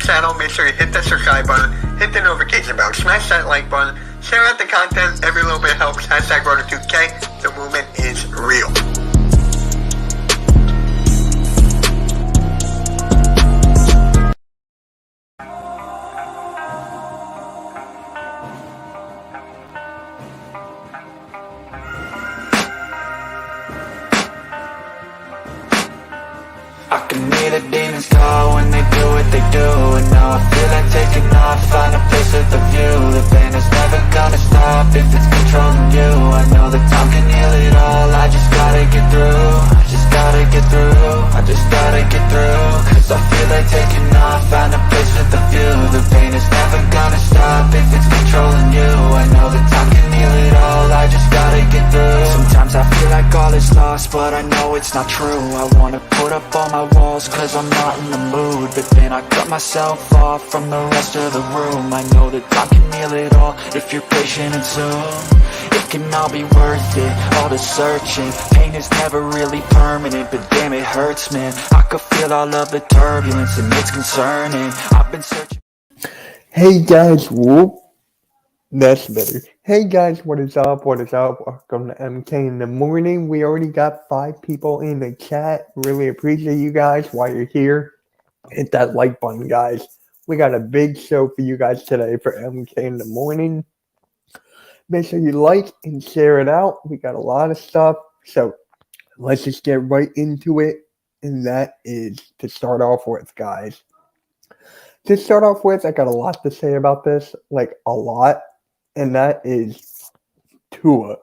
Channel, make sure you hit that subscribe button, hit the notification bell, smash that like button, share out the content. Every little bit helps. Hashtag Road to 2K. The movement is real. I can hear the demons call when they do what they do. And now I feel like taking off, find a place with a view. The pain is never gonna stop if it's controlling you. I know that time can heal it all, I just gotta get through. I just gotta get through, I just gotta get through. Cause I feel like taking off, find a place with a view. The pain is never gonna stop if it's controlling you. I know that time can heal it all, I just gotta get through. Sometimes I feel like all is lost, but I know it's not true. I wanna put up all my walls cause I'm not in the mood, but then I cut myself off from the rest of the room. I know that time can heal it all if you're patient and soon. It can all be worth it, all the searching. Pain is never really permanent, but damn it hurts, man. I could feel all of the turbulence and it's concerning. I've been searching. Hey guys, whoop. That's better. Hey guys, what is up? What is up? Welcome to MK in the morning. We already got 5 people in the chat. Really appreciate you guys while you're here. Hit that like button, guys. We got a big show for you guys today for MK in the morning. Make sure you like and share it out. We got a lot of stuff. So let's just get right into it. And that is to start off with, guys. To start off with, I got a lot to say about this. Like a lot. And that is Tua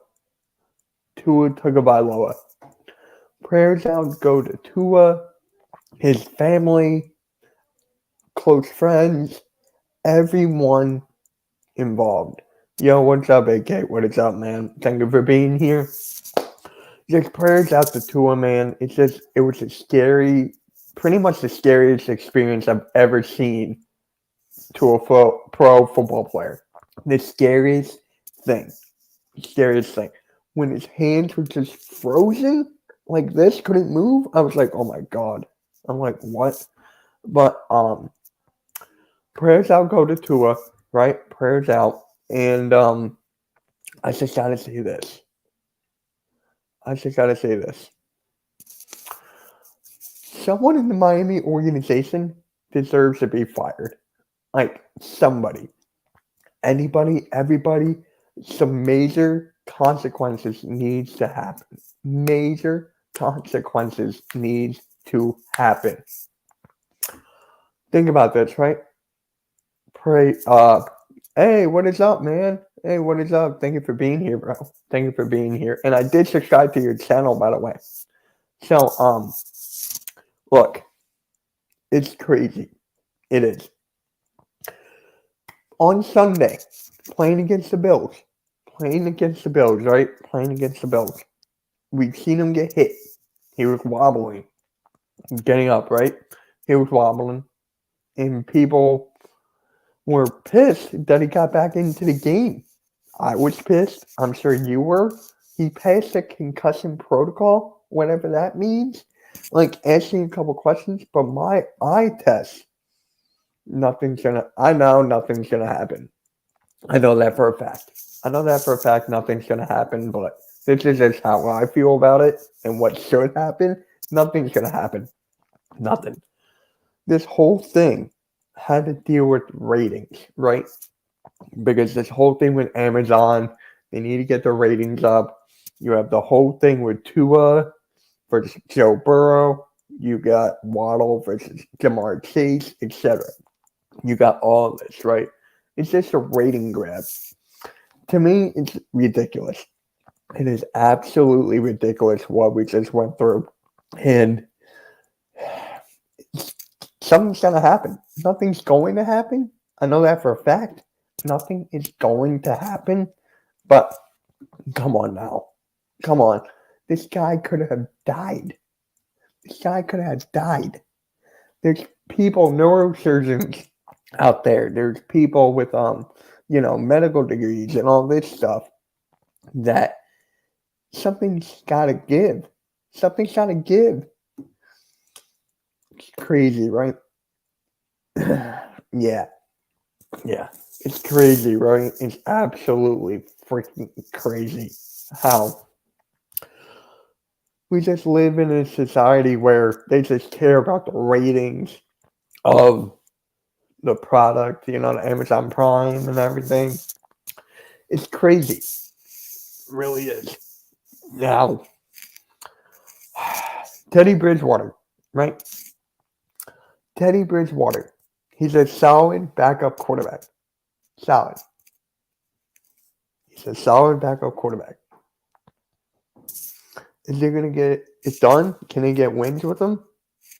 Tagovailoa. Prayers out go to Tua, his family, close friends, everyone involved. Yo, what's up, AK? What is up, man? Thank you for being here. Just prayers out to Tua, man. It was a scary, pretty much the scariest experience I've ever seen to a pro football player. The scariest thing. When his hands were just frozen like this, couldn't move, I was like, oh my God. I'm like, what? But prayers out go to Tua, right? Prayers out. And I just gotta say this. Someone in the Miami organization deserves to be fired. Like somebody. Anybody, everybody, some major consequences needs to happen. Major consequences needs to happen. Think about this, right? Hey, what is up, man? Hey, what is up? Thank you for being here, bro. Thank you for being here. And I did subscribe to your channel, by the way. So, look, it's crazy. It is. On Sunday, playing against the Bills, right? Playing against the Bills. We've seen him get hit. He was wobbling. Getting up, right? He was wobbling. And people were pissed that he got back into the game. I was pissed. I'm sure you were. He passed the concussion protocol, whatever that means. Like, asking a couple questions, but my eye test, I know nothing's gonna happen. I know that for a fact. Nothing's gonna happen, but this is just how I feel about it and what should happen. Nothing's gonna happen. Nothing. This whole thing had to deal with ratings, right? Because this whole thing with Amazon, they need to get the ratings up. You have the whole thing with Tua versus Joe Burrow. You got Waddle versus Jamar Chase, etc. You got all this, right? It's just a rating grab. To me, it's ridiculous. It is absolutely ridiculous what we just went through. And something's going to happen. Nothing's going to happen. I know that for a fact. Nothing is going to happen. But Come on now. Come on. This guy could have died. This guy could have died. There's people, neurosurgeons out there. There's people with medical degrees and all this stuff that something's gotta give. Something's gotta give. It's crazy, right? Yeah. Yeah. It's crazy, right? It's absolutely freaking crazy how we just live in a society where they just care about the ratings of the product, the Amazon Prime and everything. It's crazy. It really is. Now, Teddy Bridgewater, right? Teddy Bridgewater. He's a solid backup quarterback. Solid. He's a solid backup quarterback. Is he going to get it done? Can he get wins with him?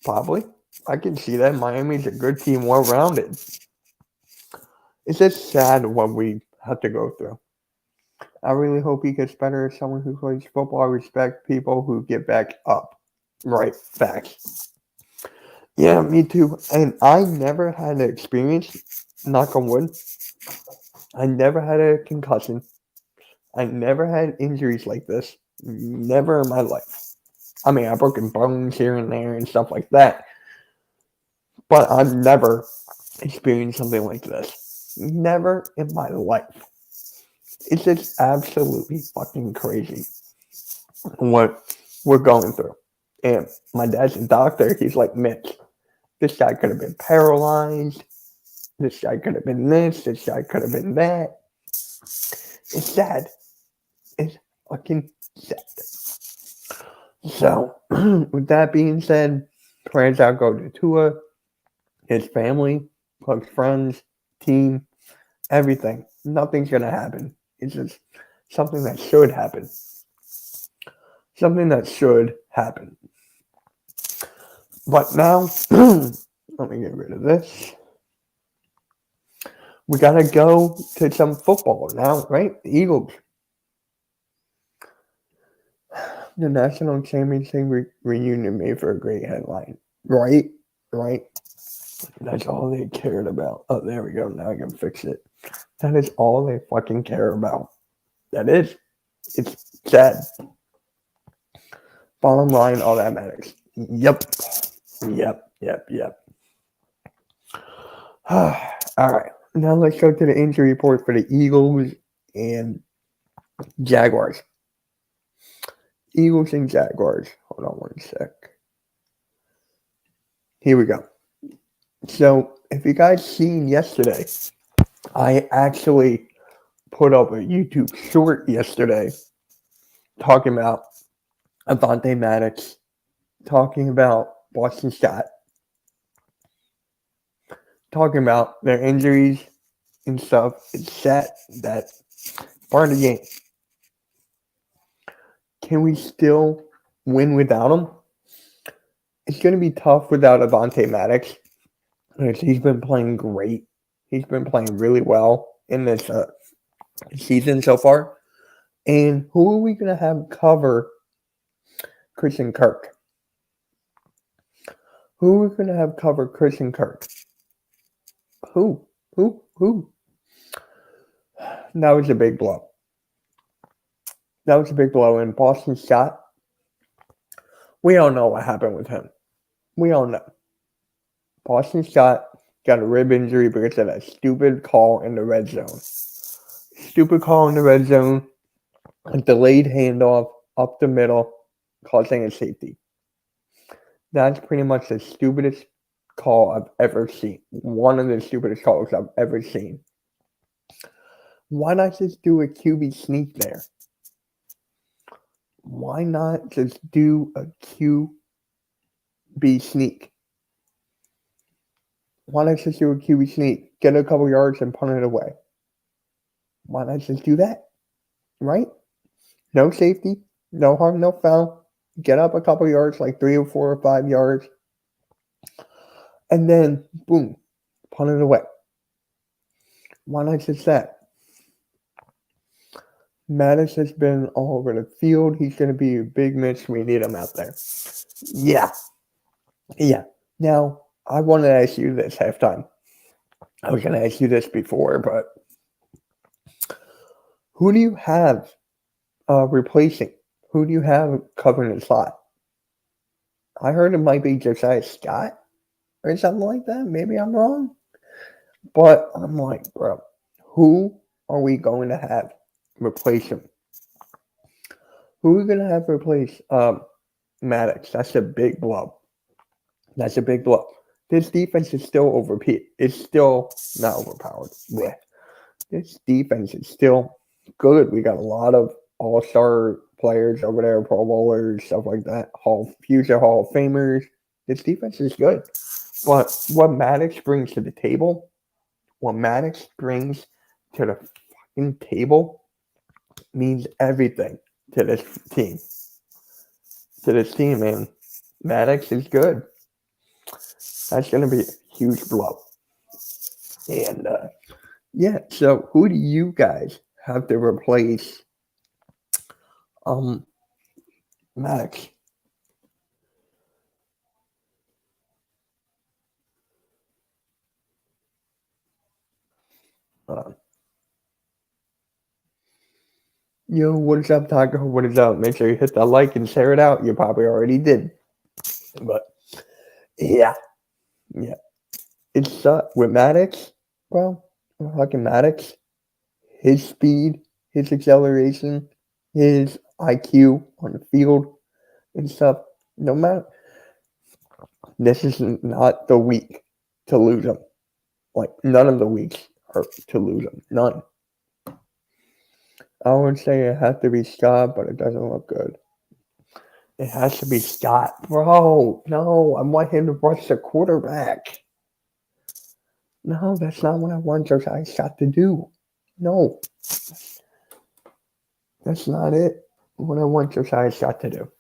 Probably. I can see that. Miami's a good team, well rounded. It's just sad what we have to go through. I really hope he gets better as someone who plays football. I respect people who get back up. Right, facts. Yeah, me too. And I never had an experience, knock on wood. I never had a concussion. I never had injuries like this. Never in my life. I mean, I've broken bones here and there and stuff like that. But I've never experienced something like this. Never in my life. It's just absolutely fucking crazy what we're going through. And my dad's a doctor. He's like, Mitch, this guy could have been paralyzed. This guy could have been this. This guy could have been that. It's sad. It's fucking sad. So, with that being said, prayers out go to Tua, his family, close friends, team, everything. Nothing's going to happen. It's just something that should happen. Something that should happen. But now, let me get rid of this. We got to go to some football now, right? The Eagles. The national championship reunion made for a great headline. Right? That's all they cared about. Oh, there we go. Now I can fix it. That is all they fucking care about. That is. It's sad. Bottom line, all that matters. Yep. All right. Now let's go to the injury report for the Eagles and Jaguars. Eagles and Jaguars. Hold on one sec. Here we go. So, if you guys seen yesterday, I actually put up a YouTube short yesterday talking about Avonte Maddox, talking about Boston Scott, talking about their injuries and stuff. It's sad that part of the game. Can we still win without him? It's going to be tough without Avonte Maddox. He's been playing great. He's been playing really well in this season so far. And who are we going to have cover Christian Kirk? Who are we going to have cover Christian Kirk? Who? That was a big blow. And Boston Scott, we don't know what happened with him. We don't know. Boston Scott got a rib injury because of that stupid call in the red zone. A delayed handoff up the middle, causing a safety. That's pretty much the stupidest call I've ever seen. One of the stupidest calls I've ever seen. Why not just do a QB sneak there? Why not just do a QB sneak? Why not just do a QB sneak, get a couple yards, and punt it away? Why not just do that? Right? No safety, no harm, no foul. Get up a couple yards, like 3 or 4 or 5 yards. And then, boom, punt it away. Why not just that? Mattis has been all over the field. He's going to be a big miss. We need him out there. Yeah. Yeah. Now, I wanted to ask you this halftime. I was going to ask you this before, but who do you have replacing? Who do you have covering the slot? I heard it might be Josiah Scott or something like that. Maybe I'm wrong. But I'm like, bro, who are we going to have replace him? Who are we going to have replace Maddox? That's a big blow. That's a big blow. This defense is still overpaid. It's still not overpowered. Yeah. This defense is still good. We got a lot of all-star players over there, Pro Bowlers, stuff like that. Future Hall of Famers. This defense is good. But what Maddox brings to the table, means everything to this team. Man. Maddox is good. That's going to be a huge blow. And, yeah, so who do you guys have to replace Maddox? Yo, what is up, Taco? What is up? Make sure you hit that like and share it out. You probably already did. But, yeah. It's with Maddox, bro. Fucking Maddox. His speed, his acceleration, his IQ on the field and stuff. No matter. This is not the week to lose him. Like, none of the weeks are to lose him. None. I would say it has to be Scott, but it doesn't look good. It has to be Scott. Bro, no, I want him to rush the quarterback. No, that's not what I want Josiah Scott to do. No. That's not it. What I want Josiah Scott to do.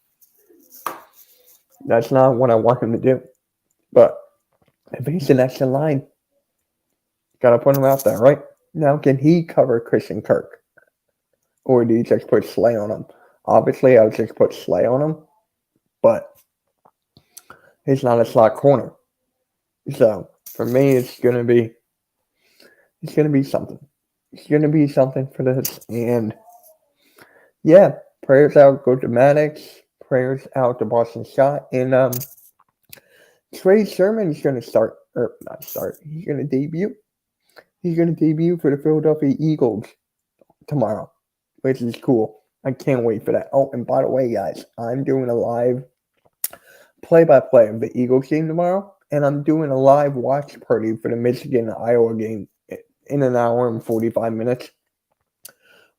That's not what I want him to do. But if he's an extra line, gotta put him out there, right? Now, can he cover Christian Kirk? Or do you just put Slay on him? Obviously, I would just put Slay on him, but he's not a slot corner. So for me, it's gonna be something. It's gonna be something for this. And yeah, prayers out go to Maddox. Prayers out to Boston Scott. And Trey Sermon's gonna start, or not start. He's gonna debut. He's gonna debut for the Philadelphia Eagles tomorrow, which is cool. I can't wait for that. Oh, and by the way, guys, I'm doing a live play-by-play of the Eagles game tomorrow, and I'm doing a live watch party for the Michigan-Iowa game in an hour and 45 minutes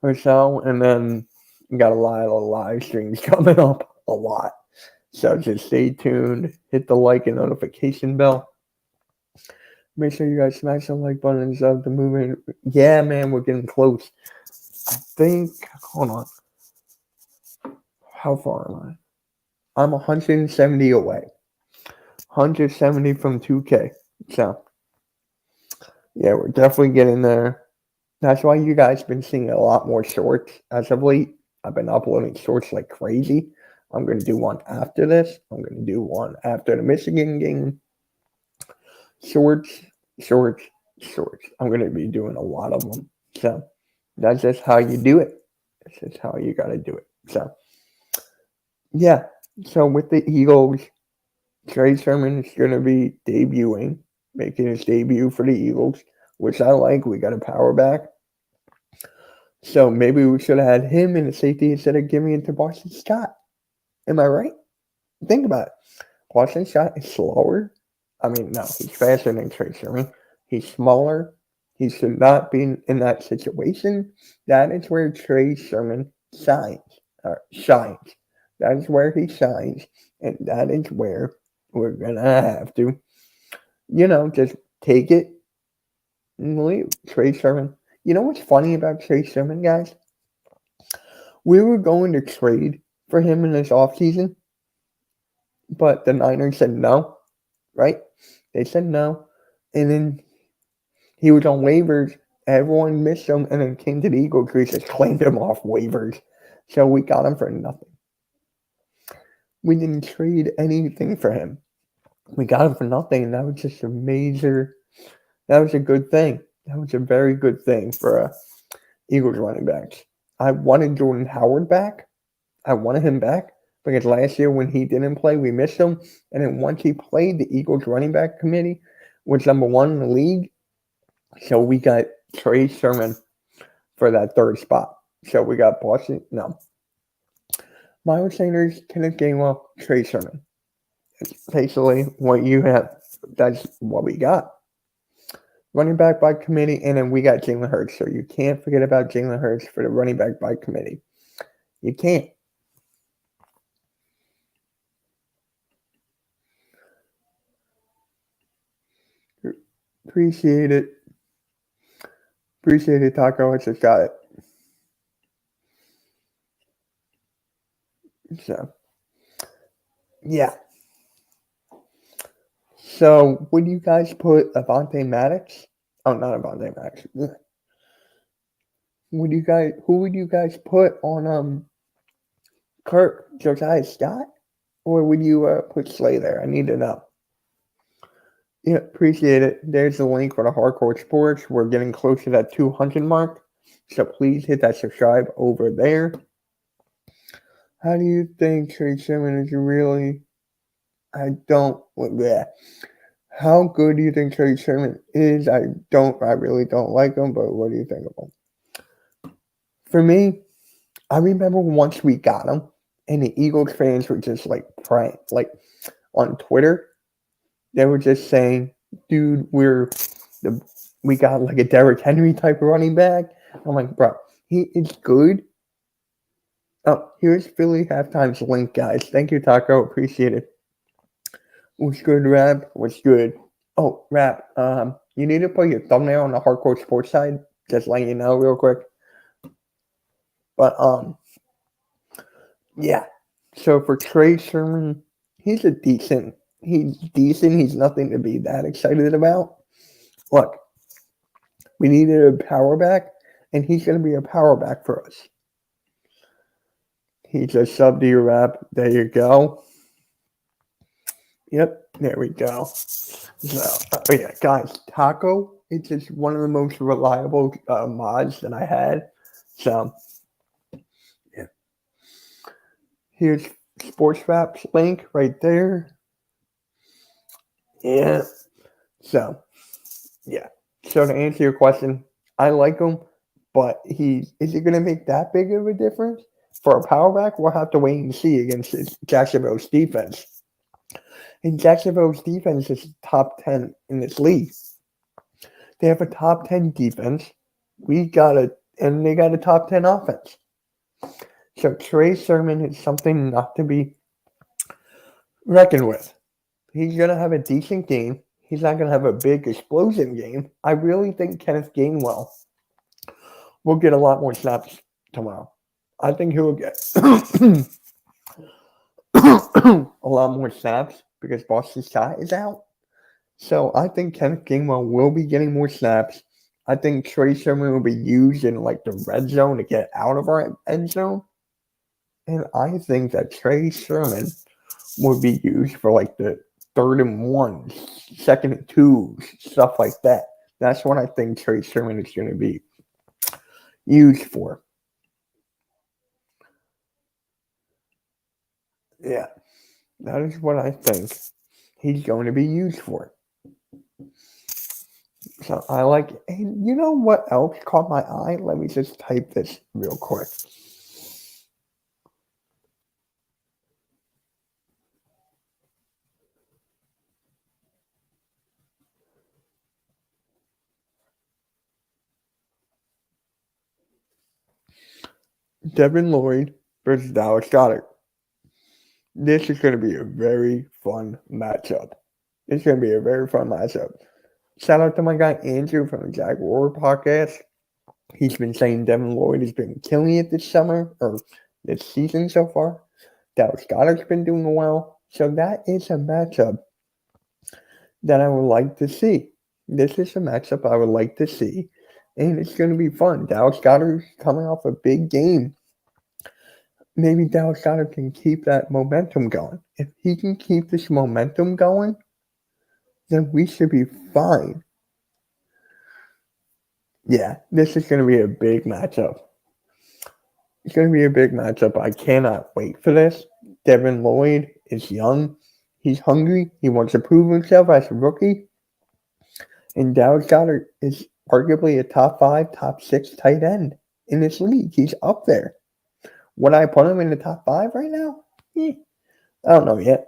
or so, and then got a lot of live streams coming up, a lot. So just stay tuned, hit the like and notification bell. Make sure you guys smash the like buttons of the movement. Yeah, man, we're getting close. I think, hold on. How far am I? I'm 170 away. 170 from 2K. So, yeah, we're definitely getting there. That's why you guys been seeing a lot more shorts as of late. I've been uploading shorts like crazy. I'm going to do one after this. I'm going to do one after the Michigan game. Shorts. I'm going to be doing a lot of them. So, that's just how you do it. That's just how you got to do it. So, yeah. So, with the Eagles, Trey Sermon is going to be making his debut for the Eagles, which I like. We got a power back. So, maybe we should have had him in the safety instead of giving it to Boston Scott. Am I right? Think about it. Boston Scott is slower. I mean, no, he's faster than Trey Sermon. He's smaller. He should not be in that situation. That is where Trey Sermon shines. That is where he shines. And that is where we're going to have to, just take it and leave. Trey Sermon. You know what's funny about Trey Sermon, guys? We were going to trade for him in this offseason, but the Niners said no, right? They said no. And then he was on waivers Everyone missed him and then came to the Eagles. We just claimed him off waivers. So we got him for nothing. We didn't trade anything for him. We got him for nothing, and that was just that was a good thing. That was a very good thing for Eagles running backs. I wanted Jordan Howard back. I wanted him back because last year when he didn't play, we missed him. And then once he played, the Eagles running back committee was number 1 in the league. So we got Trey Sermon for that third spot. So we got Boston. No. Miles Sanders, Kenneth Gainwell, Trey Sermon. That's basically what you have. That's what we got. Running back by committee, and then we got Jalen Hurts. So you can't forget about Jalen Hurts for the running back by committee. You can't. Appreciate it. Appreciate it, Taco. I just got it. So, yeah. So, would you guys put Avonte Maddox? Oh, not Avonte Maddox. Who would you guys put on Kirk, Josiah Scott? Or would you put Slay there? I need to know. Yeah, appreciate it. There's the link for the Hardcore Sports. We're getting close to that 200 mark. So please hit that subscribe over there. How do you think Trey Sermon is really? I don't. Yeah. How good do you think Trey Sermon is? I really don't like him, but what do you think of him? For me, I remember once we got him, and the Eagles fans were just like praying, like on Twitter. They were just saying, dude, we got like a Derrick Henry type of running back. I'm like, bro, he is good. Oh, here's Philly halftime's link, guys. Thank you, Taco. Appreciate it. What's good, Rap? What's good? Oh, Rap, you need to put your thumbnail on the Hardcore Sports side. Just letting you know real quick. But, yeah. So for Trey Sermon, he's decent. He's nothing to be that excited about. Look, we needed a power back, and he's going to be a power back for us. He just subbed to your Rap. There you go. Yep, there we go. So, yeah, guys, Taco, it's just one of the most reliable mods that I had. So, yeah. Here's Sports Rap's link right there. Yeah. So, yeah. So to answer your question, I like him, but is he going to make that big of a difference? For a power back, we'll have to wait and see against Jacksonville's defense. And Jacksonville's defense is top 10 in this league. They have a top 10 defense. And they got a top 10 offense. So Trey Sermon is something not to be reckoned with. He's going to have a decent game. He's not going to have a big explosion game. I really think Kenneth Gainwell will get a lot more snaps tomorrow. I think he will get a lot more snaps because Boston Scott is out. So I think Kenneth Gainwell will be getting more snaps. I think Trey Sermon will be used in like the red zone to get out of our end zone. And I think that Trey Sermon will be used for like the 3rd and 1, 2nd and 2, stuff like that. That's what I think Trey Sermon is going to be used for. Yeah, that is what I think he's going to be used for. So I like it. And you know what else caught my eye? Let me just type this real quick. Devin Lloyd versus Dallas Goedert. This is going to be a very fun matchup. It's going to be a very fun matchup. Shout out to my guy Andrew from the Jaguar podcast. He's been saying Devin Lloyd has been killing it this summer, or this season so far. Dallas Goedert's been doing well. So that is a matchup that I would like to see. This is a matchup I would like to see and it's going to be fun. Dallas Goedert's coming off a big game. Maybe Dallas Goedert can keep that momentum going. If he can keep this momentum going, then we should be fine. Yeah, this is going to be a big matchup. It's going to be a big matchup. I cannot wait for this. Devin Lloyd is young. He's hungry. He wants to prove himself as a rookie. And Dallas Goedert is arguably a top 5, top 6 tight end in this league. He's up there. Would I put him in the top 5 right now? I don't know yet.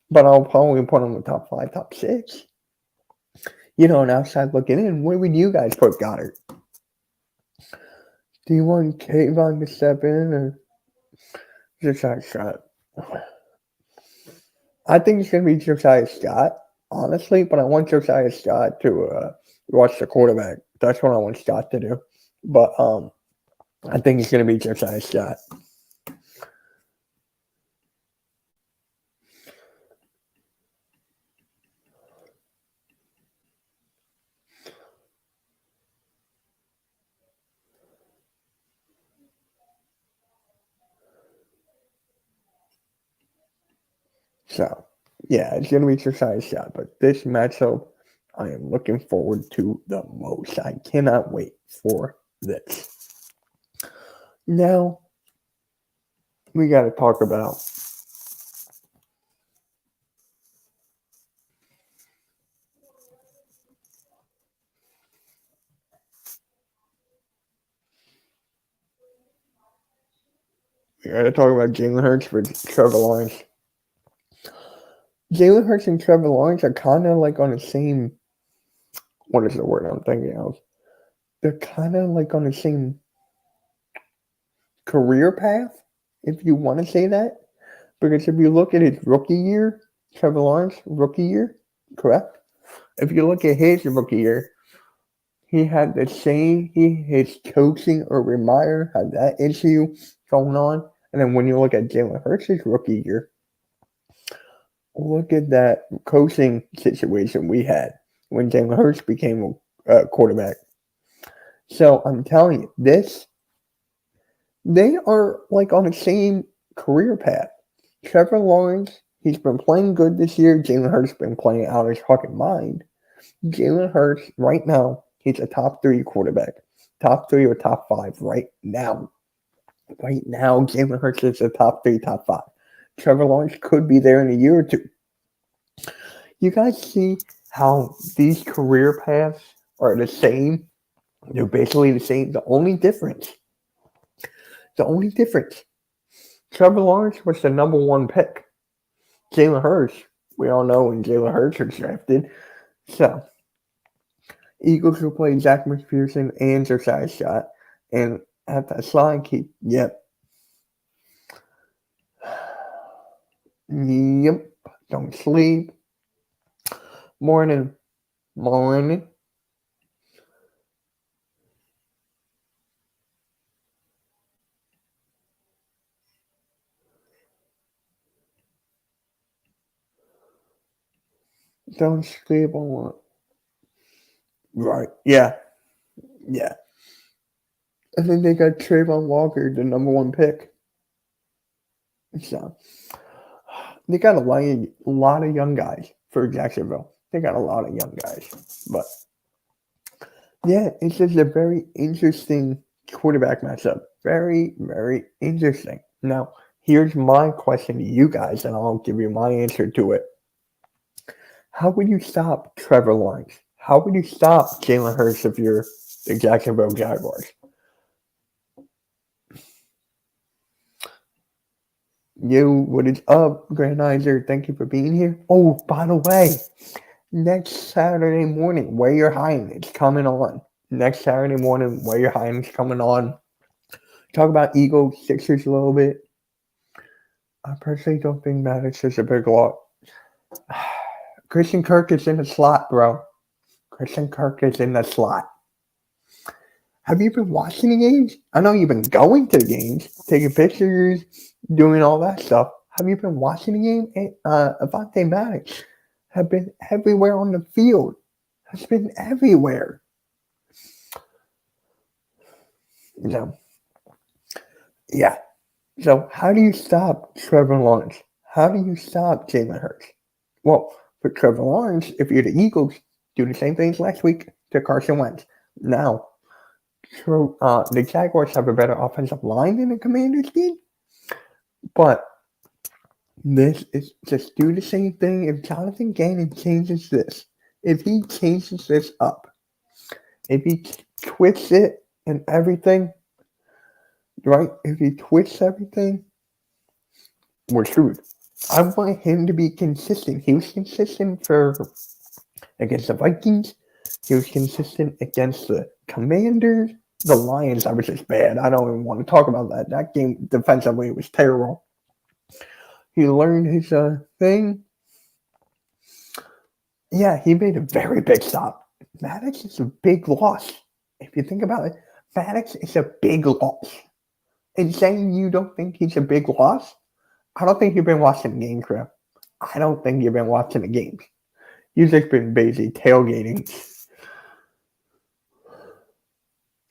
But I'll probably put him in the top 5, top 6. You know, and outside looking in, where would you guys put Goddard? Do you want Kayvon to step in or Josiah Scott? I think it's going to be Josiah Scott, honestly, but I want Josiah Scott to watch the quarterback. That's what I want Scott to do. But I think it's going to be Josiah Scott. So, yeah, it's going to be Josiah Scott. But this matchup, I am looking forward to the most. I cannot wait for this. Now, we got to talk about Jalen Hurts for Trevor Lawrence. Jalen Hurts and Trevor Lawrence are kind of like on the same. What is the word I'm thinking of? They're kind of like on the same career path, if you want to say that. Because if you look at his rookie year, Trevor Lawrence rookie year, correct? If you look at his rookie year, he had the same. His coaching Urban Meyer had that issue going on, and then when you look at Jalen Hurts' rookie year. Look at that coaching situation we had when Jalen Hurts became a quarterback. So I'm telling you, they are like on the same career path. Trevor Lawrence, he's been playing good this year. Jalen Hurts been playing out of his fucking mind. Jalen Hurts, right now, he's a top 3 quarterback. Top 3 or top 5 right now. Right now, Jalen Hurts is a top 3, top 5. Trevor Lawrence could be there in a year or two. You guys see how these career paths are the same? They're basically the same. The only difference, Trevor Lawrence was the number 1 pick. Jalen Hurts, we all know when Jalen Hurts was drafted. So, Eagles will play Zach McPherson and Josiah Scott. And at that slide, yep. Yep. Don't sleep. Morning. Don't sleep on what? Right. Yeah. And then they got Trayvon Walker, the number 1 pick. So they got a lot of young guys for Jacksonville. They got a lot of young guys. But yeah, it's just a very interesting quarterback matchup. Very, very interesting. Now, here's my question to you guys, and I'll give you my answer to it. How would you stop Trevor Lawrence? How would you stop Jalen Hurts if you're the Jacksonville Jaguars? Yo, what is up, Grandizer? Thank you for being here. Oh, by the way, next Saturday morning, Wear Your Highness coming on. Next Saturday morning, Wear Your Highness coming on. Talk about Eagles, Sixers a little bit. I personally don't think Maddox is a big lot. Christian Kirk is in the slot, bro. Christian Kirk is in the slot. Have you been watching the games? I know you've been going to the games, taking pictures, doing all that stuff. Have you been watching the game? Avante Maddox have been everywhere on the field. Has been everywhere. So, yeah. So, how do you stop Trevor Lawrence? How do you stop Jalen Hurts? Well, for Trevor Lawrence, if you're the Eagles, do the same things last week to Carson Wentz. Now, the Jaguars have a better offensive line than the Commanders did, but this is just do the same thing. If Jonathan Gannon changes this, if he changes this up, if he twists it and everything, right? If he twists everything, we're screwed. I want him to be consistent. He was consistent against the Vikings. He was consistent against the Commanders. The Lions, I was just bad. I don't even want to talk about that. That game defensively was terrible. He learned his thing. Yeah, he made a very big stop. Maddox is a big loss. If you think about it, Maddox is a big loss. And saying you don't think he's a big loss, I don't think you've been watching the game, Crap. I don't think you've been watching the games. You've just been busy tailgating.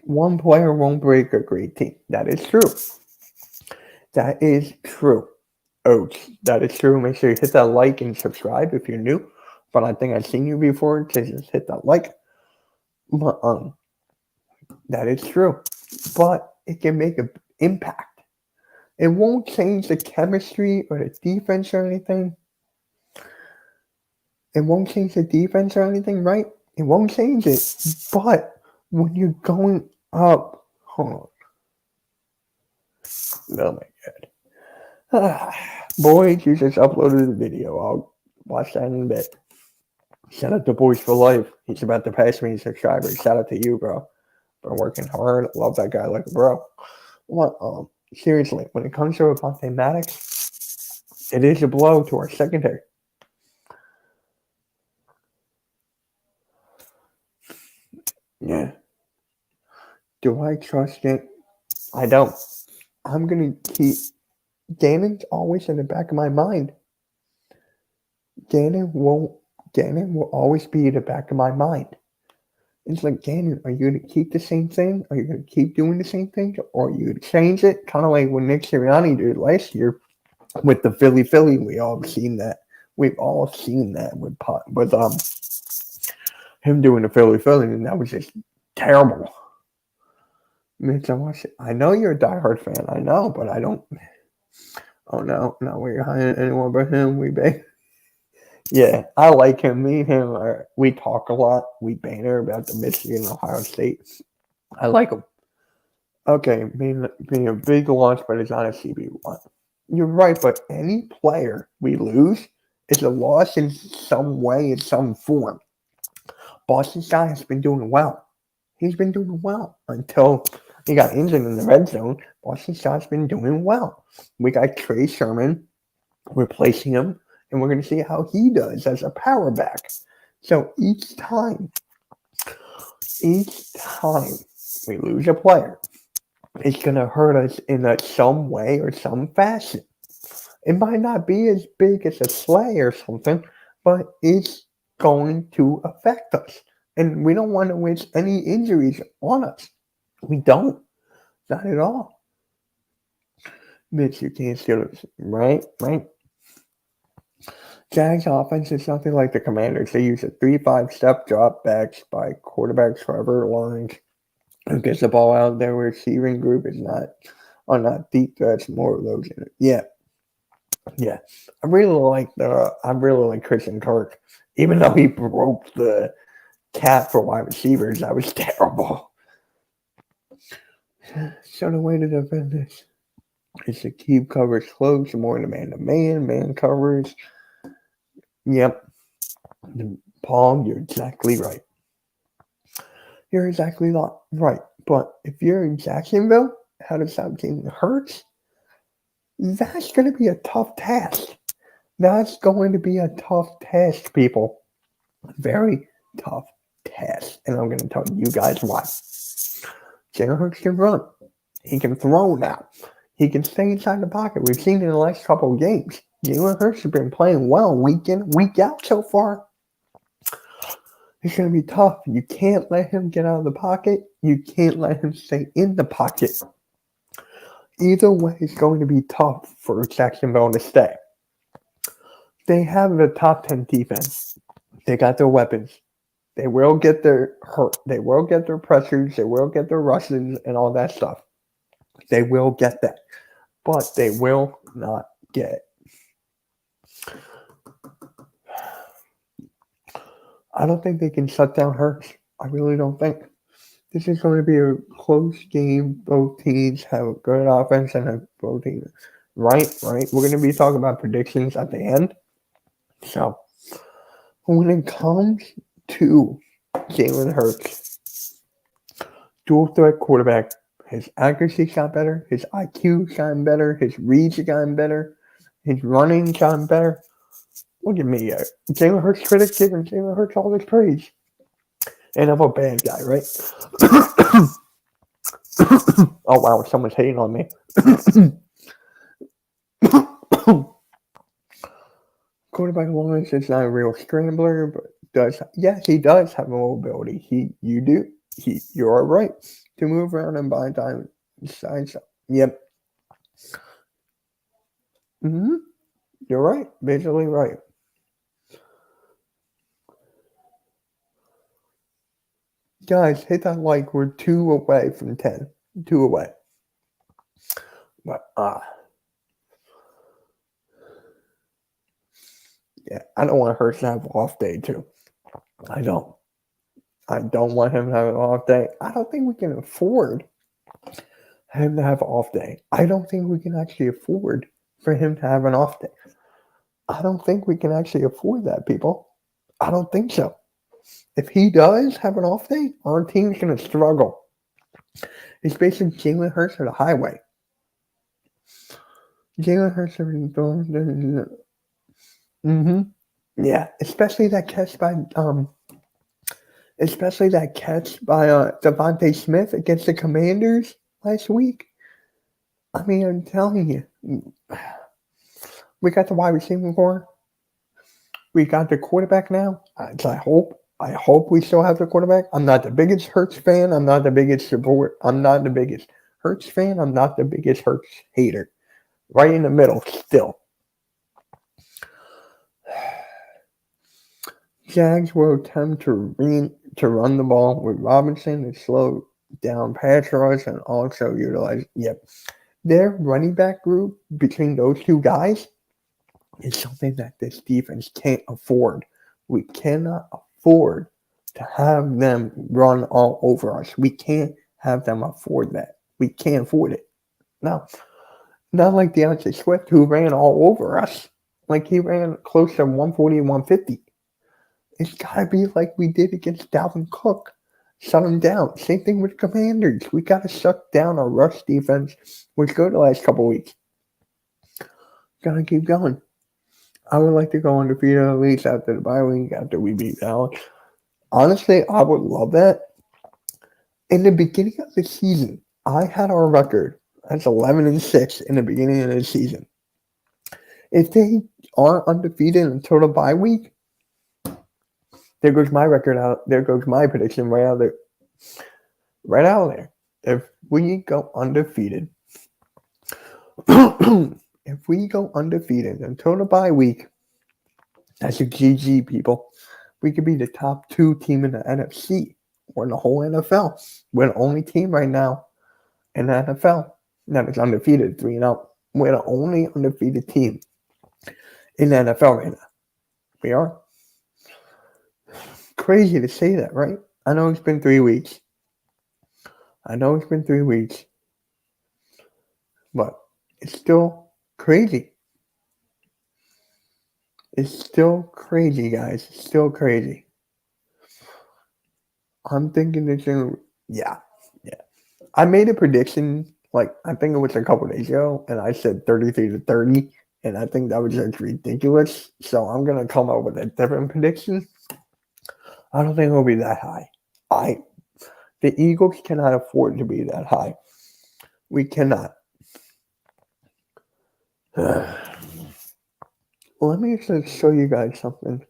One player won't break a great team. That is true. That is true. Oats. That is true. Make sure you hit that like and subscribe if you're new. But I think I've seen you before, so just hit that like. But that is true. But it can make an impact. It won't change the chemistry or the defense or anything. It won't change the defense or anything, right? It won't change it. But when you're going up, hold on. Oh my god. Boys, you just uploaded the video. I'll watch that in a bit. Shout out to Boys for Life. He's about to pass me subscribers. Shout out to you, bro. Been working hard. Love that guy like a bro. What? Seriously, when it comes to Avonte Maddox, it is a blow to our secondary. Yeah. Do I trust it? I don't. I'm going to keep... Gannon's always in the back of my mind. Gannon will always be in the back of my mind. It's like, Gannon, are you going to keep the same thing? Are you going to keep doing the same thing? Or are you going to change it? Kind of like what Nick Sirianni did last year with the Philly. We all seen that. We've all seen that with him doing the Philly, and that was just terrible. Mitch, I know you're a diehard fan. I know, but I don't. Oh no, we're hiring anyone but him. We bang. Yeah, I like him. Me and him we talk a lot. We banter about the Michigan, Ohio State. I like him. Okay, being a big loss, but it's not a CB1. You're right, but any player we lose is a loss in some way, in some form. Boston Scott has been doing well. He's been doing well until he got injured in the red zone. Boston Scott's been doing well. We got Trey Sermon replacing him, and we're going to see how he does as a power back. So each time we lose a player, it's going to hurt us in some way or some fashion. It might not be as big as a Slay or something, but it's going to affect us. And we don't want to wish any injuries on us. We don't. Not at all. Mitch, you can't steal it. Right? Jags offense is nothing like the Commanders. They use a 3-5 step drop backs by quarterback Trevor Lawrence, who gets the ball out. Their receiving group is not deep threats, more of those in it. Yeah. I really like Christian Kirk. Even though he broke the cap for wide receivers, that was terrible. So the way to defend this is to keep coverage close, more to man coverage. Yep. Paul, you're exactly right. You're exactly right. But if you're in Jacksonville, how to stop Jalen Hurts, that's going to be a tough task. That's going to be a tough task, people. Very tough task. And I'm going to tell you guys why. Jalen Hurts can run. He can throw now. He can stay inside the pocket. We've seen it in the last couple of games. Jalen Hurts has been playing well week in, week out so far. It's going to be tough. You can't let him get out of the pocket. You can't let him stay in the pocket. Either way, it's going to be tough for Jacksonville to stay. They have the top 10 defense. They got their weapons. They will get their hurt. They will get their pressures. They will get their rushes and all that stuff. They will get that. But they will not get. I don't think they can shut down Hurts. I really don't think. This is going to be a close game. Both teams have a good offense and both teams. Right. We're going to be talking about predictions at the end. So, when it comes to Jalen Hurts, dual threat quarterback, his accuracy's got better, his IQ's gotten better, his reads have gotten better, his running's gotten better. Look at me, Jalen Hurts critic giving Jalen Hurts all this praise. And I'm a bad guy, right? Oh, wow, someone's hating on me. Quarterback Lawrence is not a real scrambler, but he does have mobility. You're right to move around and buy time. Yep. You're right. Basically right. Guys, hit that like. We're 2 away from 10. 2 away. But, yeah, I don't want Hurts to have an off day, too. I don't want him to have an off day. I don't think we can afford him to have an off day. I don't think we can actually afford for him to have an off day. I don't think we can actually afford that, people. I don't think so. If he does have an off day, our team's going to struggle. It's basically Jalen Hurts or the highway. Jalen Hurts or yeah, especially that catch by Devontae Smith against the Commanders last week. I mean, I'm telling you, we got the wide receiving core. We got the quarterback now. I hope we still have the quarterback. I'm not the biggest Hurts fan. I'm not the biggest support. I'm not the biggest Hurts fan. I'm not the biggest Hurts hater. Right in the middle still. Jags will attempt to run the ball with Robinson and slow down pass rush and also utilize. Their running back group between those two guys is something that this defense can't afford. We cannot afford to have them run all over us. We can't have them afford that. We can't afford it. No. Not like DeAndre Swift, who ran all over us. Like he ran close to 140 and 150. It's got to be like we did against Dalvin Cook. Shut him down. Same thing with Commanders. We got to shut down our rush defense, which good the last couple weeks. Got to keep going. I would like to go undefeated at least after the bye week, after we beat Dallas. Honestly, I would love that. In the beginning of the season, I had our record as 11-6 in the beginning of the season. If they are undefeated until the bye week, there goes my record out. There goes my prediction right out there. Right out there. If we go undefeated, until the bye week, that's a GG, people. We could be the top 2 team in the NFC or in the whole NFL. We're the only team right now in the NFL that is undefeated, 3-0. We're the only undefeated team in the NFL right now. We are. Crazy to say that, right? I know it's been 3 weeks. But it's still crazy. It's still crazy, guys. It's still crazy. I'm thinking it's going to... Yeah. I made a prediction, I think it was a couple days ago, and I said 33-30, and I think that was just ridiculous. So I'm going to come up with a different prediction. I don't think it will be that high. The Eagles cannot afford to be that high. We cannot. Let me just show you guys something.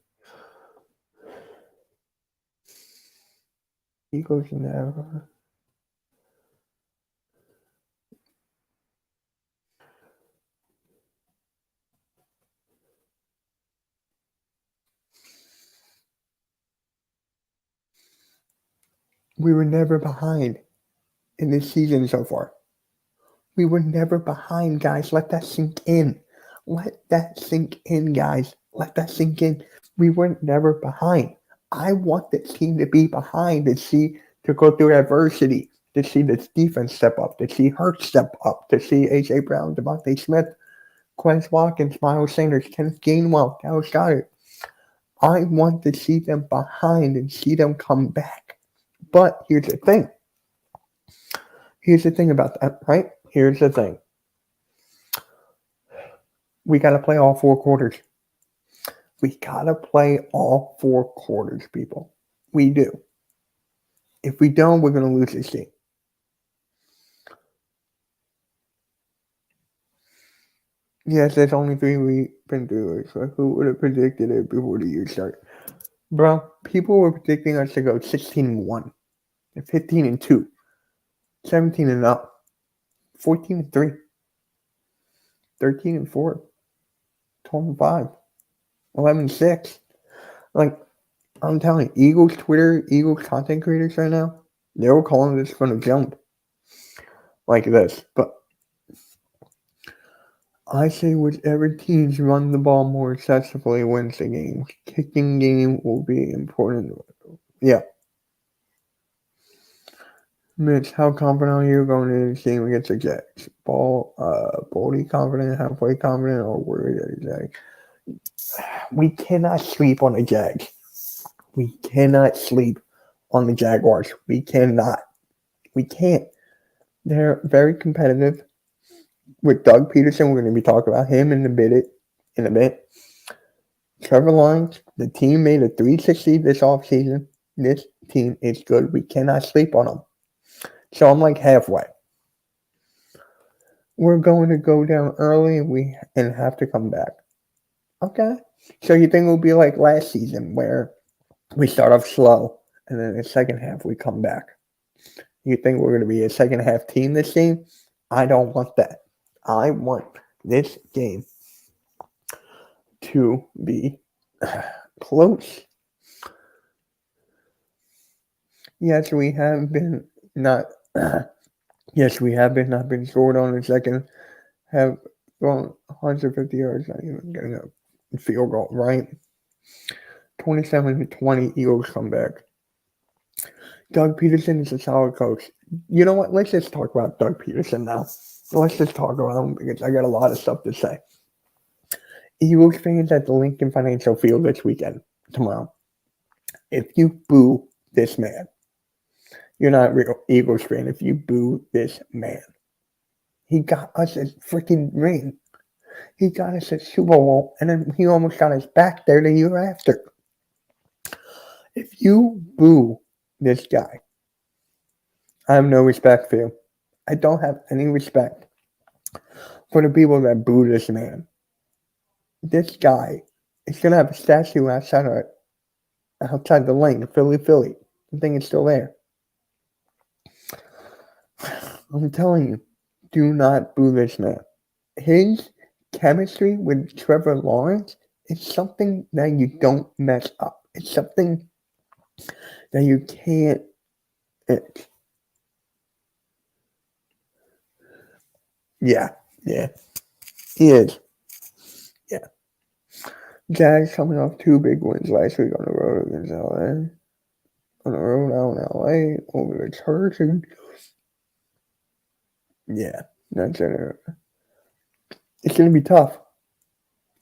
Eagles never. We were never behind in this season so far. We were never behind, guys. Let that sink in. Let that sink in, guys. Let that sink in. We were never behind. I want this team to be behind, to go through adversity, to see this defense step up, to see Hurts step up, to see A.J. Brown, Devontae Smith, Quez Watkins, Miles Sanders, Kenneth Gainwell, Dallas Goedert. I want to see them behind and see them come back. But here's the thing. Here's the thing about that, right? Here's the thing. We got to play all 4 quarters. We got to play all 4 quarters, people. We do. If we don't, we're going to lose this game. Yes, there's only 3 we've been through it, so who would have predicted it before the year started? Bro, people were predicting us to go 16-1, 15-2, 17-0, 14-3, 13-4, 12-5, 11-6. Like, I'm telling you, Eagles Twitter, Eagles content creators right now, they were calling this going to jump like this. But I say whichever teams run the ball more successfully wins the game. Kicking game will be important. Yeah. Mitch, how confident are you going into this game against the Jets? Baldy confident, halfway confident, or worried at the Jags? We cannot sleep on the Jags. We cannot sleep on the Jaguars. We cannot. We can't. They're very competitive. With Doug Peterson, we're going to be talking about him in a bit. Trevor Lawrence, the team made a 360 this offseason. This team is good. We cannot sleep on them. So I'm like halfway. We're going to go down early and have to come back. Okay. So you think it'll be like last season where we start off slow and then in the second half we come back? You think we're going to be a second half team this game? I don't want that. I want this game to be close. Yes, we have been not. Yes, we have been not been scored on in the second. Have gone 150 yards, not even getting a field goal, right? 27-20, Eagles come back. Doug Peterson is a solid coach. You know what? Let's just talk about Doug Peterson now. Let's just talk about him because I got a lot of stuff to say. Eagles fans at the Lincoln Financial Field this weekend, tomorrow. If you boo this man, you're not a real Eagles fan if you boo this man. He got us a freaking ring. He got us a Super Bowl, and then he almost got us back there the year after. If you boo this guy, I have no respect for you. I don't have any respect for the people that boo this man. This guy is going to have a statue outside the lane, Philly. The thing is still there. I'm telling you, do not boo this man. His chemistry with Trevor Lawrence is something that you don't mess up. It's something that you can't. Yeah. He is. Yeah. Jags coming off 2 big wins last week on the road against LA. On the road out in LA over the Chargers. Yeah, that's it. It's going to be tough.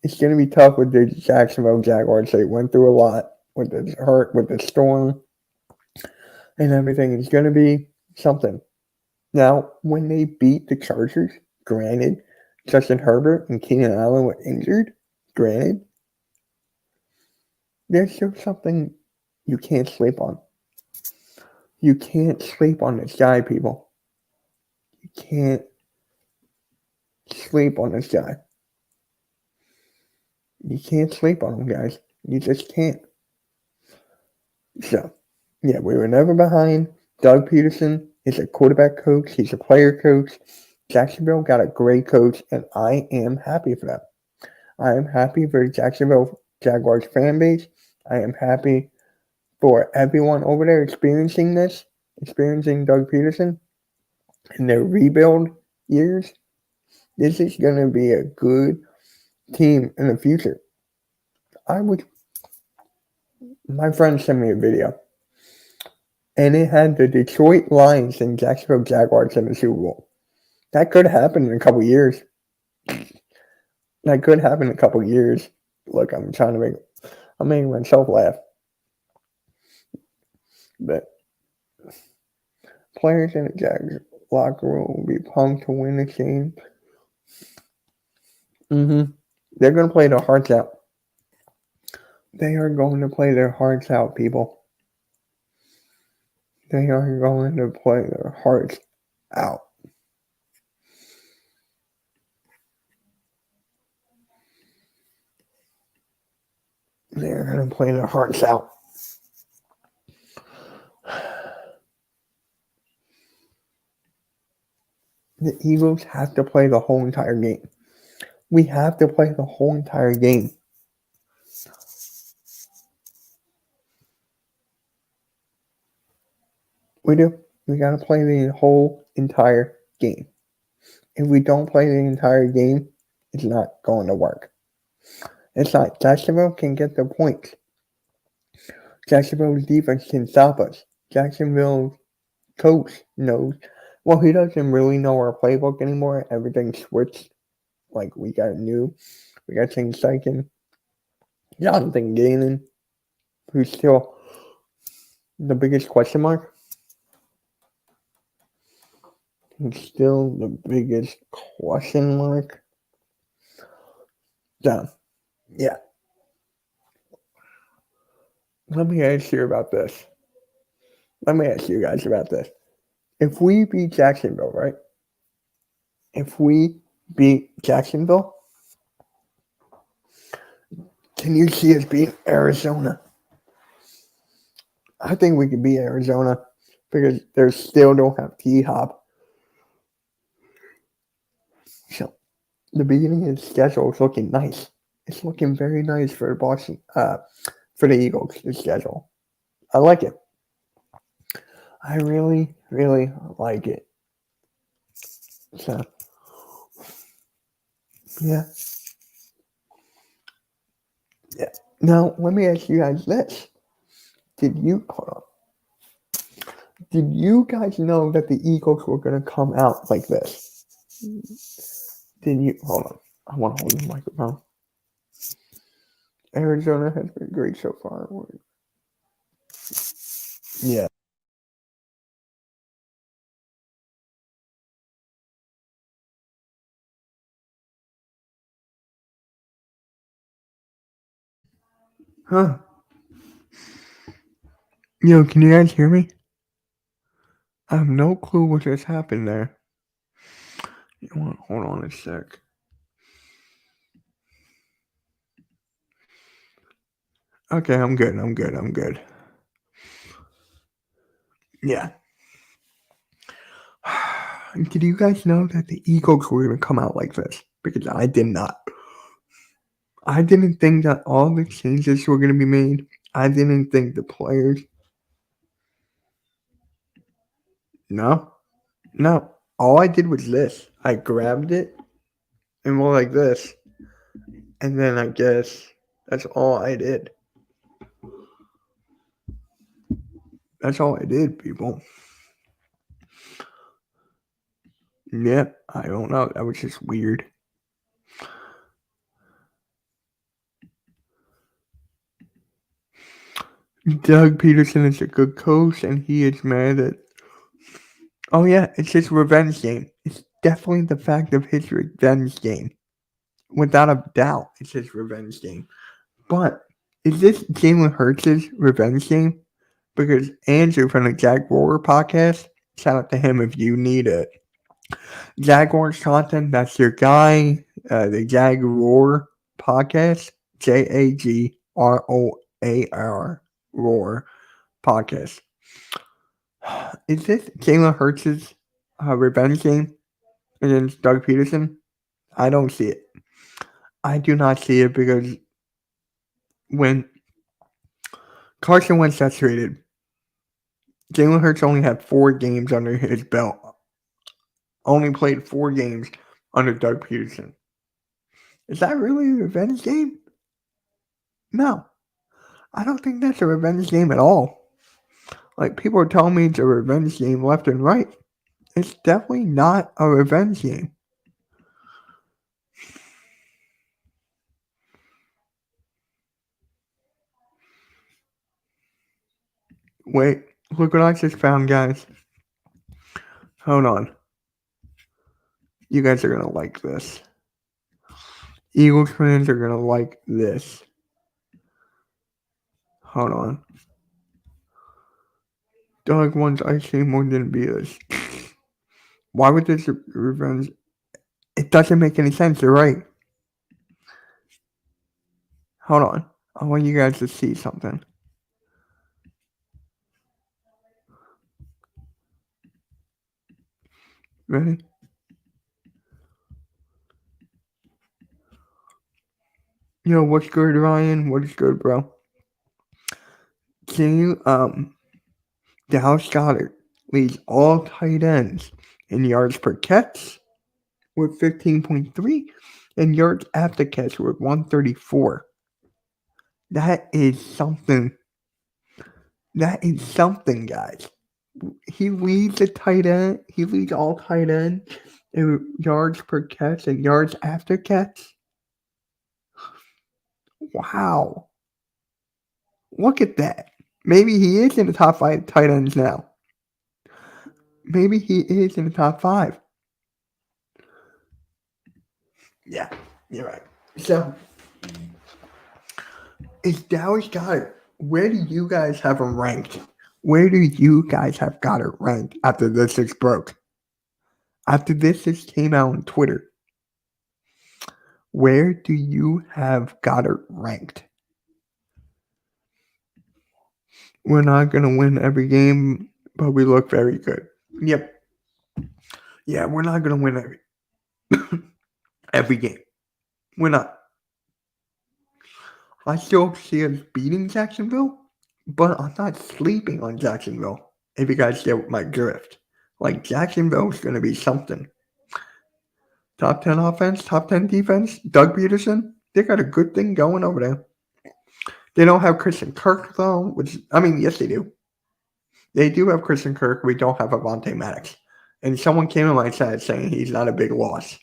It's going to be tough with the Jacksonville Jaguars. They went through a lot with the storm and everything. It's going to be something. Now, when they beat the Chargers, granted, Justin Herbert and Keenan Allen were injured, granted, there's still something you can't sleep on. You can't sleep on this guy, people. You can't sleep on this guy. You can't sleep on him, guys. You just can't. So, Yeah, we were never behind. Doug Peterson is a quarterback coach. He's a player coach. Jacksonville got a great coach, and I am happy for them. I am happy for the Jacksonville Jaguars fan base. I am happy for everyone over there experiencing this, experiencing Doug Peterson in their rebuild years. This is going to be a good team in the future. My friend sent me a video, and it had the Detroit Lions and Jacksonville Jaguars in the Super Bowl. That could happen in a couple years. That could happen in a couple years. Look, I'm making myself laugh. But players in the Jags locker room will be pumped to win the game. They're going to play their hearts out. They are going to play their hearts out, people. They are going to play their hearts out. They're going to play their hearts out. The Eagles have to play the whole entire game. We have to play the whole entire game. We do. We got to play the whole entire game. If we don't play the entire game, it's not going to work. It's not. Jacksonville can get the points. Jacksonville's defense can stop us. Jacksonville's coach knows. Well, he doesn't really know our playbook anymore. Everything switched. Like, we got Shane Steichen, Jonathan Gannon, who's still the biggest question mark. He's still the biggest question mark. Yeah. Let me ask you about this. Let me ask you guys about this. If we beat Jacksonville, right? If we beat Jacksonville, can you see us beat Arizona? I think we can beat Arizona because they still don't have T-Hop. So the beginning of the schedule is looking nice. It's looking very nice for for the Eagles, the schedule. I like it. I really, really like it. So, yeah. Now, let me ask you guys this. Did you guys know that the Eagles were going to come out like this? Hold on. I want to hold the microphone. Arizona has been great so far. Yeah. Huh. Yo, can you guys hear me? I have no clue what just happened there. Hold on a sec. Okay, I'm good. Yeah. Did you guys know that the Eagles were going to come out like this? Because I did not. I didn't think that all the changes were going to be made. I didn't think the players. No. All I did was this. I grabbed it and went like this. And then I guess that's all I did. That's all I did, people. Yeah, I don't know. That was just weird. Doug Peterson is a good coach, and he is mad at. Oh yeah, it's his revenge game. It's definitely the fact of his revenge game. Without a doubt, it's his revenge game. But is this Jalen Hurts' revenge game? Because Andrew from the Jaguar podcast, shout out to him if you need it. Jaguars content, that's your guy. The Jaguar podcast, Jagroar Roar podcast. Is this Jalen Hurts' revenge game against Doug Peterson? I don't see it. I do not see it because when Carson Wentz got traded, Jalen Hurts only had 4 games under his belt. Only played 4 games under Doug Peterson. Is that really a revenge game? No. I don't think that's a revenge game at all. Like, people are telling me it's a revenge game left and right. It's definitely not a revenge game. Wait, look what I just found, guys. Hold on. You guys are going to like this. Eagles fans are going to like this. Hold on. Doug wants ice cream more than beers. Why would this revenge? It doesn't make any sense. You're right. Hold on. I want you guys to see something. Ready? Yo, what's good, Ryan? What's good, bro? Can you, Dallas Goedert leads all tight ends in yards per catch with 15.3 and yards after catch with 134. That is something. That is something, guys. He leads the tight end. He leads all tight ends in yards per catch and yards after catch. Wow. Look at that. Maybe he is in the top 5 tight ends now. Maybe he is in the top 5. Yeah, you're right. So, is Dallas Goedert, where do you guys have him ranked? Where do you guys have Goddard ranked after this is broke? After this just came out on Twitter, where do you have Goddard ranked? We're not going to win every game, but we look very good. Yep. Yeah, we're not going to win every game. We're not. I still see us beating Jacksonville, but I'm not sleeping on Jacksonville, if you guys get my drift. Like, Jacksonville's going to be something. Top 10 offense, top 10 defense, Doug Peterson, they got a good thing going over there. They don't have Christian Kirk, though, which, I mean, yes, they do. They do have Christian Kirk. We don't have Avonte Maddox. And someone came in my side saying he's not a big loss.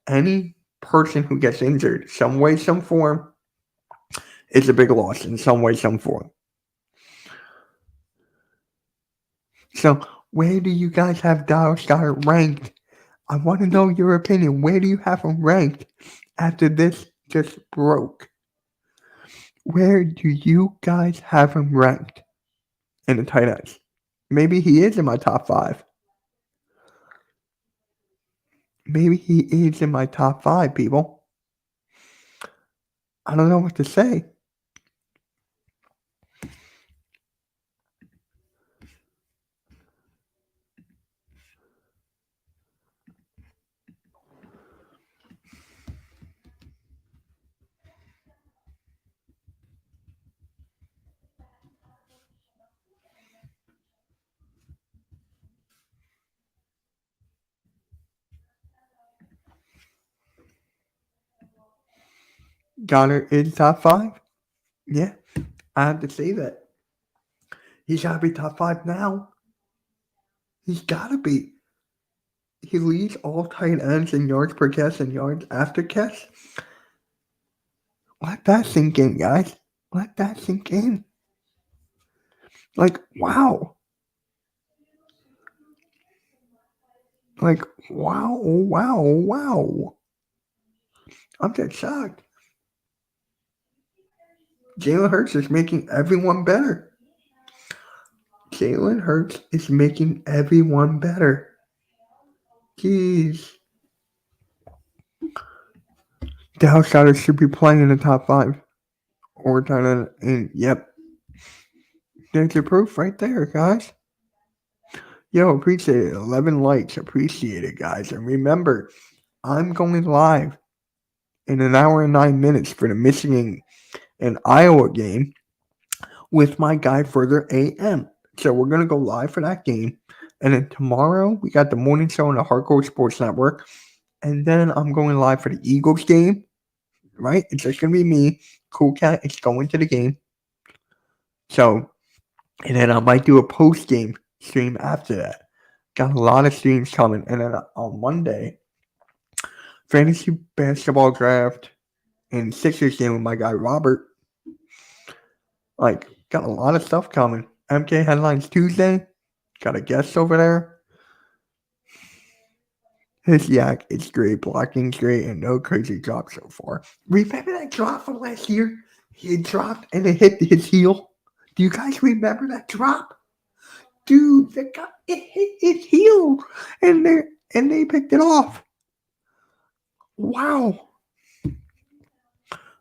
Any person who gets injured, some way, some form, is a big loss in some way, some form. So, where do you guys have Dallas Goedert ranked? I want to know your opinion. Where do you have him ranked after this just broke? Where do you guys have him ranked in the tight ends? Maybe he is in my top 5. Maybe he is in my top 5, people. I don't know what to say. Goddard is top 5? Yeah, I have to say that. He's got to be top 5 now. He's got to be. He leads all tight ends in yards per catch and yards after catch. Let that sink in, guys. Let that sink in. Like, wow. Like, wow, wow, wow. I'm just shocked. Jalen Hurts is making everyone better. Jalen Hurts is making everyone better. Jeez. Dallas Goedert should be playing in the top 5. Or tight end. And yep. There's your proof right there, guys. Yo, appreciate it. 11 likes. Appreciate it, guys. And remember, I'm going live in an hour and 9 minutes for the Michigan and Iowa game with my guy Further AM. So we're going to go live for that game. And then tomorrow, we got the morning show on the Hardcore Sports Network. And then I'm going live for the Eagles game, right? It's just going to be me. Cool Cat is going to the game. So, and then I might do a post-game stream after that. Got a lot of streams coming. And then on Monday, fantasy basketball draft and Sixers game with my guy Robert. Like, got a lot of stuff coming. MK Headlines Tuesday. Got a guest over there. His yak is great, blocking's great, and no crazy drop so far. Remember that drop from last year? He dropped and it hit his heel. Do you guys remember that drop? Dude, it hit his heel, and they picked it off. Wow.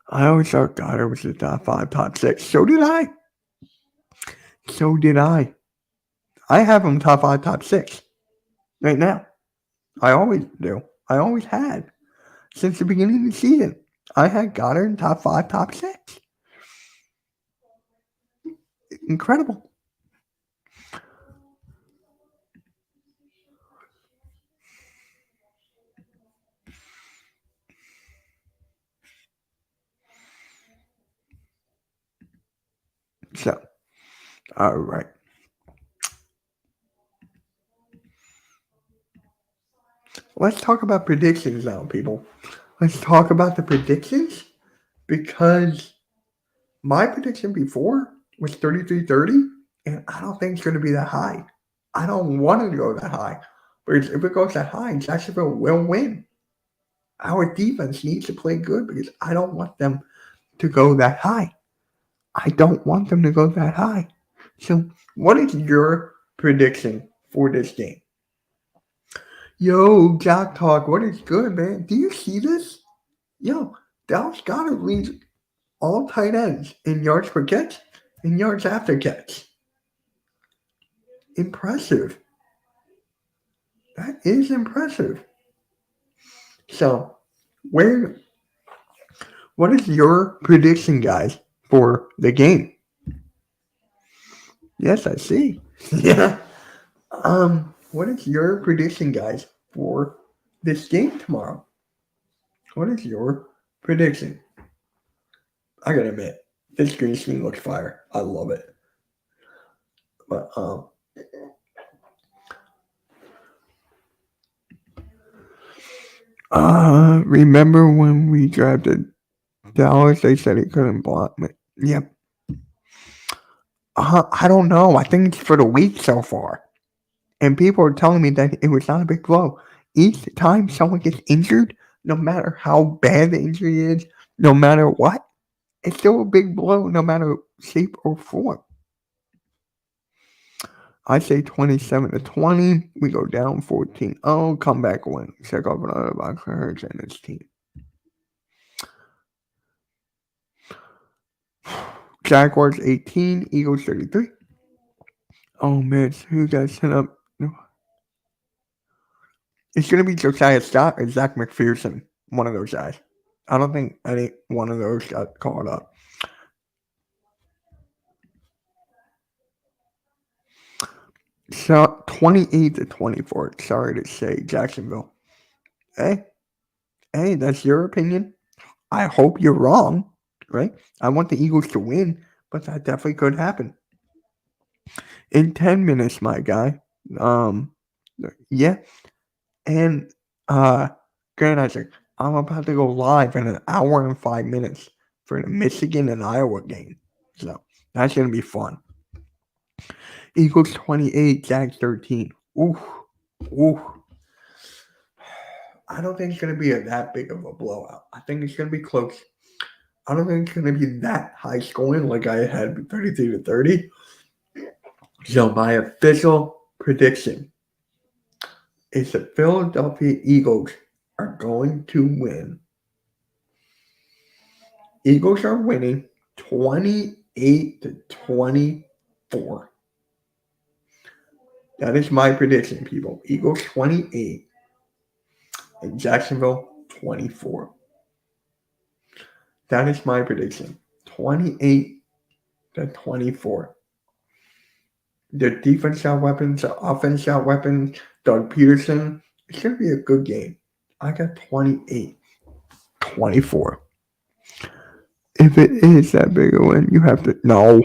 I always thought Goddard was the top 5, top 6. So did I. I have him top 5, top 6 right now. I always do. I always had. Since the beginning of the season, I had Goddard in top 5, top 6. Incredible. So, all right. Let's talk about predictions now, people. Let's talk about the predictions because my prediction before was 33-30, and I don't think it's going to be that high. I don't want it to go that high. But if it goes that high, Jacksonville will win. Our defense needs to play good because I don't want them to go that high. I don't want them to go that high. So, what is your prediction for this game? Yo, Jack Talk, what is good, man? Do you see this? Yo, Dallas Goedert leads all tight ends in yards per catch and yards after catch. Impressive. That is impressive. So, what is your prediction, guys, for the game? Yes, I see. Yeah. What is your prediction, guys, for this game tomorrow? What is your prediction? I gotta admit, this green screen looks fire. I love it. But remember when we drafted Dallas? They said he couldn't block me. Yep. I don't know. I think it's for the week so far. And people are telling me that it was not a big blow. Each time someone gets injured, no matter how bad the injury is, no matter what, it's still a big blow, no matter shape or form. I say 27-20. We go down 14-0. Comeback win. Check out another box for Hurts and his team. Jaguars 18, Eagles 33. Oh man, who you guys set up? It's gonna be Josiah Scott or Zach McPherson. One of those guys. I don't think any one of those got called up. So 28-24. Sorry to say, Jacksonville. Hey, that's your opinion. I hope you're wrong, right? I want the Eagles to win, but that definitely could happen. In 10 minutes, my guy. Yeah. And Grant Isaac, I'm about to go live in an hour and 5 minutes for the Michigan and Iowa game. So that's gonna be fun. Eagles 28, Jags 13. Ooh. I don't think it's gonna be that big of a blowout. I think it's gonna be close. I don't think it's gonna be that high scoring like I had 33-30. So my official prediction is the Philadelphia Eagles are going to win. Eagles are winning 28-24. 24. That is my prediction, people. Eagles 28 and Jacksonville 24. That is my prediction. 28 to 24. The defense got weapons, the offense got weapons. Doug Peterson. It's going to be a good game. I got 28, 24. If it is that big a win, you have to. No.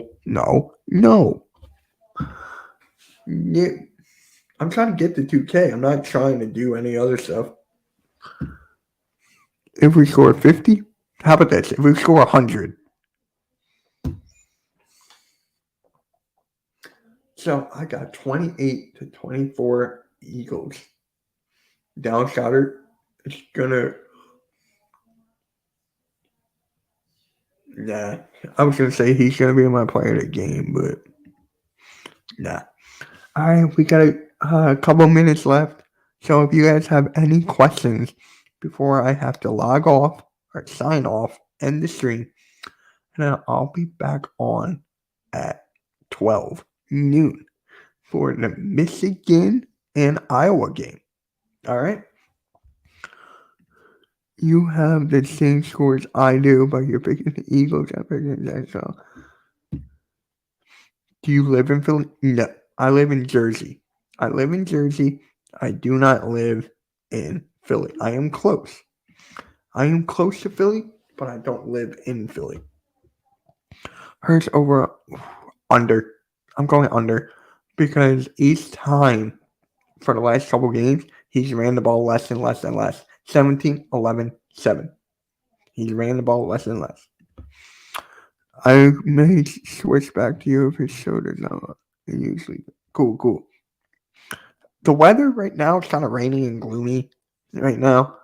Yeah, I'm trying to get to 2K. I'm not trying to do any other stuff. If we score 50, how about this? If we score 100. So I got 28 to 24 Eagles. Dallas Goedert is gonna. Nah, I was gonna say he's gonna be my player of the game, but nah. All right, we got a couple minutes left. So if you guys have any questions before I have to log off or sign off, end the stream, and then I'll be back on at 12 noon for the Michigan and Iowa game. All right. You have the same scores I do, but you're picking the Eagles. I'm picking the Jacksonville. Do you live in Philly? No, I live in Jersey. I do not live in Philly. I am close. To Philly, but I don't live in Philly. Hurts over under. I'm going under because each time for the last couple games, he's ran the ball less and less and less. 17, 11, 7. He ran the ball less and less. I may switch back to you if his shoulder's not usually. Cool. The weather right now is kind of rainy and gloomy right now.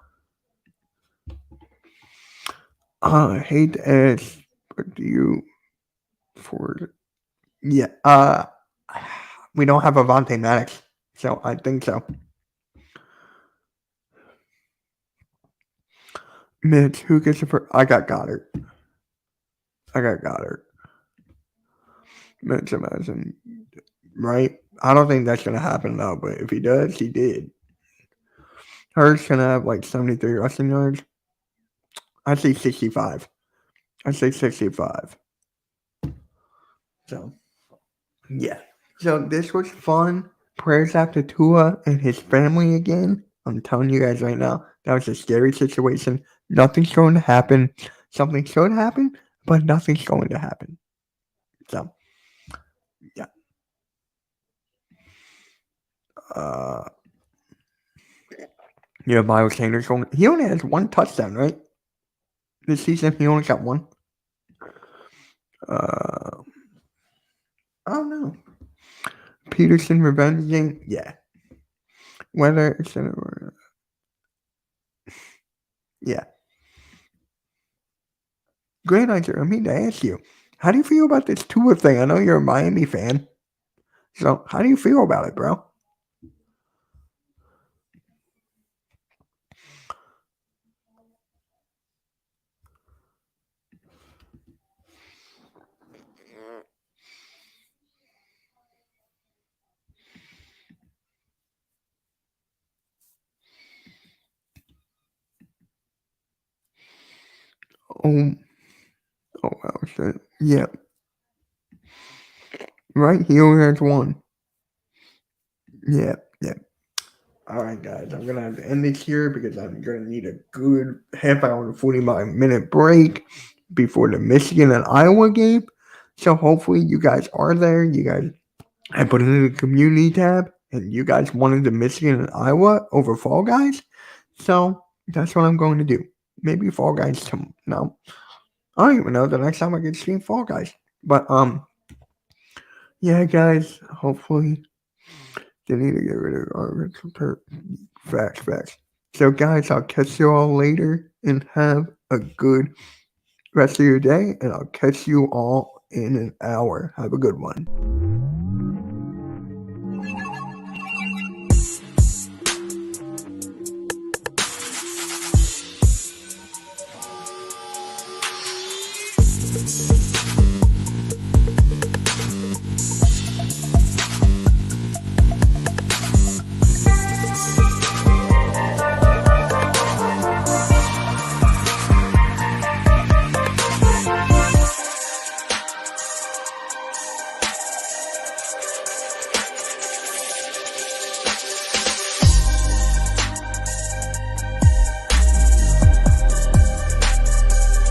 I hate to ask, but do you for we don't have Avante Maddox, so I think so. Mitch, who gets the first? I got Goddard. Mitch, imagine, right? I don't think that's gonna happen though, but if he does, he did. Hurts gonna have like 73 rushing yards. I say 65. So, yeah. So this was fun. Prayers out to Tua and his family again. I'm telling you guys right now, that was a scary situation. Nothing's going to happen. Something should happen, but nothing's going to happen. So, yeah. Miles Sanders he only has one touchdown, right? This season, he only got one. I don't know. Peterson revenge game? Yeah. Whether it's yeah. Great answer. I mean to ask you, how do you feel about this Tua thing? I know you're a Miami fan. So, how do you feel about it, bro? Oh wow, shit. Yeah. Right? He only has one. Yeah. All right, guys. I'm going to have to end this here because I'm going to need a good half hour and 45-minute break before the Michigan and Iowa game. So hopefully you guys are there. You guys, I put it in the community tab, and you guys wanted the Michigan and Iowa over Fall Guys. So that's what I'm going to do. Maybe Fall Guys no. I don't even know the next time I can stream Fall Guys. But yeah, guys. Hopefully they need to get rid of our facts. So, guys, I'll catch you all later and have a good rest of your day. And I'll catch you all in an hour. Have a good one.